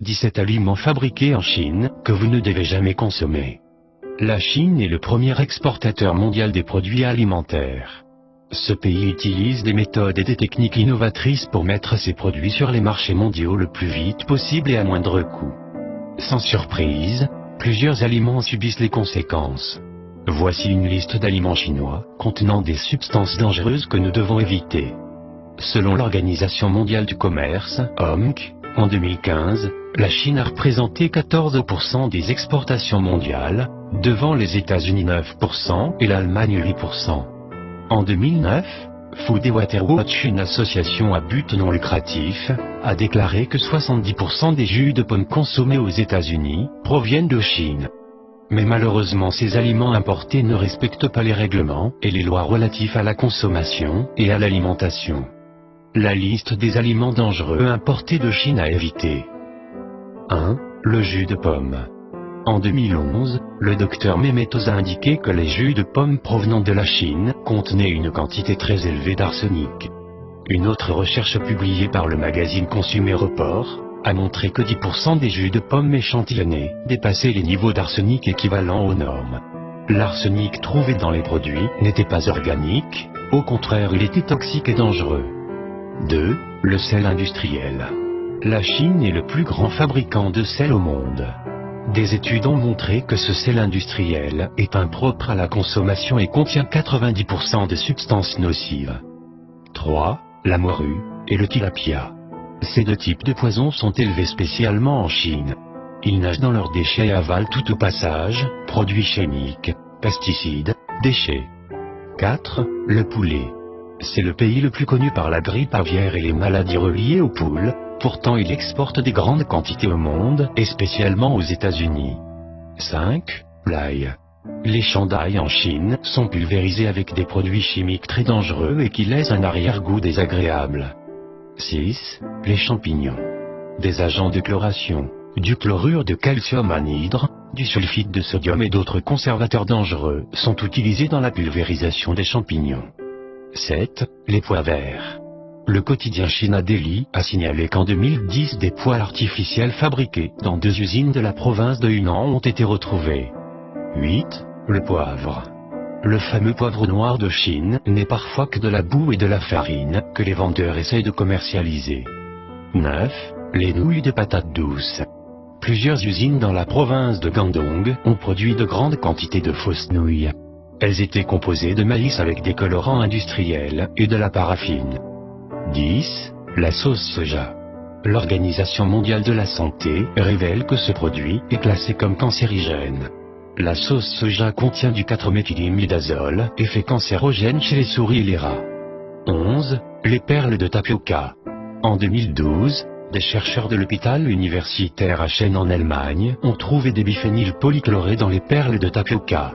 17 aliments fabriqués en Chine que vous ne devez jamais consommer. La Chine est le premier exportateur mondial des produits alimentaires. Ce pays utilise des méthodes et des techniques innovatrices pour mettre ses produits sur les marchés mondiaux le plus vite possible et à moindre coût. Sans surprise, plusieurs aliments subissent les conséquences. Voici une liste d'aliments chinois contenant des substances dangereuses que nous devons éviter. Selon l'Organisation mondiale du commerce, OMC, en 2015, la Chine a représenté 14% des exportations mondiales, devant les États-Unis 9% et l'Allemagne 8%. En 2009, Food and Water Watch, une association à but non lucratif, a déclaré que 70% des jus de pommes consommés aux États-Unis proviennent de Chine. Mais malheureusement, ces aliments importés ne respectent pas les règlements et les lois relatifs à la consommation et à l'alimentation. La liste des aliments dangereux importés de Chine à éviter. 1. Le jus de pomme. En 2011, le docteur Mehmetoz a indiqué que les jus de pommes provenant de la Chine contenaient une quantité très élevée d'arsenic. Une autre recherche publiée par le magazine Consumer Report a montré que 10% des jus de pommes échantillonnés dépassaient les niveaux d'arsenic équivalents aux normes. L'arsenic trouvé dans les produits n'était pas organique, au contraire il était toxique et dangereux. 2. Le sel industriel. La Chine est le plus grand fabricant de sel au monde. Des études ont montré que ce sel industriel est impropre à la consommation et contient 90% de substances nocives. 3. La morue et le tilapia. Ces deux types de poissons sont élevés spécialement en Chine. Ils nagent dans leurs déchets et avalent tout au passage, produits chimiques, pesticides, déchets. 4. Le poulet. C'est le pays le plus connu par la grippe aviaire et les maladies reliées aux poules, pourtant il exporte des grandes quantités au monde, et spécialement aux États-Unis. 5. L'ail. Les champs d'ail en Chine sont pulvérisés avec des produits chimiques très dangereux et qui laissent un arrière-goût désagréable. 6. Les champignons. Des agents de chloration, du chlorure de calcium anhydre, du sulfite de sodium et d'autres conservateurs dangereux sont utilisés dans la pulvérisation des champignons. 7. Les pois verts. Le quotidien China Daily a signalé qu'en 2010 des pois artificiels fabriqués dans 2 usines de la province de Hunan ont été retrouvés. 8. Le poivre. Le fameux poivre noir de Chine n'est parfois que de la boue et de la farine que les vendeurs essayent de commercialiser. 9. Les nouilles de patates douces. Plusieurs usines dans la province de Guangdong ont produit de grandes quantités de fausses nouilles. Elles étaient composées de maïs avec des colorants industriels et de la paraffine. 10. La sauce soja. L'Organisation mondiale de la santé révèle que ce produit est classé comme cancérigène. La sauce soja contient du 4-méthylimidazole, effet cancérogène chez les souris et les rats. 11. Les perles de tapioca. En 2012, des chercheurs de l'hôpital universitaire Aachen en Allemagne ont trouvé des biphényl polychlorés dans les perles de tapioca.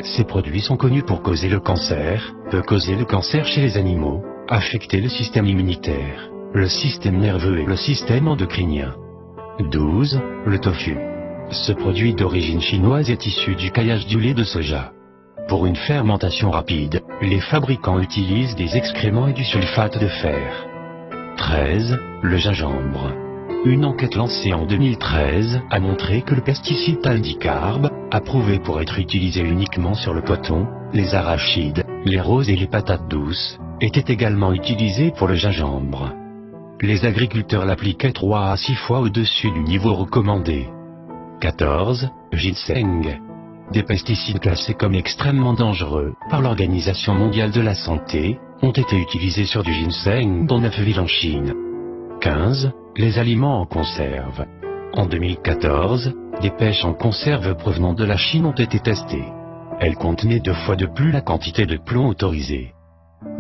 Ces produits sont connus pour causer le cancer, peuvent causer le cancer chez les animaux, affecter le système immunitaire, le système nerveux et le système endocrinien. 12. Le tofu. Ce produit d'origine chinoise est issu du caillage du lait de soja. Pour une fermentation rapide, les fabricants utilisent des excréments et du sulfate de fer. 13. Le gingembre. Une enquête lancée en 2013 a montré que le pesticide taldicarbe, approuvé pour être utilisé uniquement sur le coton, les arachides, les roses et les patates douces, était également utilisé pour le gingembre. Les agriculteurs l'appliquaient 3 à 6 fois au-dessus du niveau recommandé. 14. Ginseng. Des pesticides classés comme extrêmement dangereux par l'Organisation mondiale de la santé ont été utilisés sur du ginseng dans 9 villes en Chine. 15. Les aliments en conserve. En 2014, des pêches en conserve provenant de la Chine ont été testées. Elles contenaient 2 fois de plus la quantité de plomb autorisée.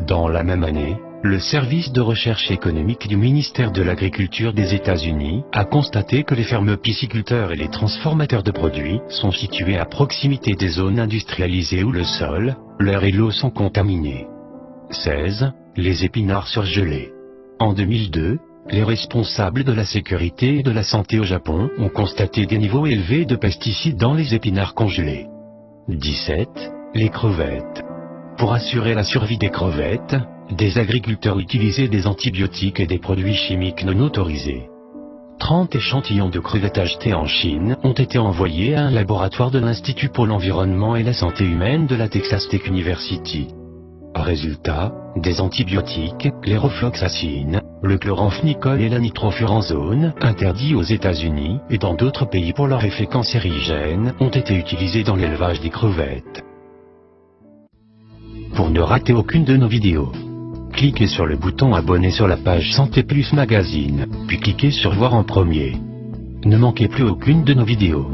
Dans la même année, le service de recherche économique du ministère de l'Agriculture des États-Unis a constaté que les fermes pisciculteurs et les transformateurs de produits sont situés à proximité des zones industrialisées où le sol, l'air et l'eau sont contaminés. 16. Les épinards surgelés. En 2002, les responsables de la sécurité et de la santé au Japon ont constaté des niveaux élevés de pesticides dans les épinards congelés. 17. Les crevettes. Pour assurer la survie des crevettes, des agriculteurs utilisaient des antibiotiques et des produits chimiques non autorisés. 30 échantillons de crevettes achetées en Chine ont été envoyés à un laboratoire de l'Institut pour l'environnement et la santé humaine de la Texas Tech University. Résultat, des antibiotiques, les rofloxacine, le chloramphénicol et la nitrofuranzone, interdits aux États-Unis et dans d'autres pays pour leur effet cancérigène, ont été utilisés dans l'élevage des crevettes. Pour ne rater aucune de nos vidéos, cliquez sur le bouton abonner sur la page Santé Plus Magazine, puis cliquez sur voir en premier. Ne manquez plus aucune de nos vidéos.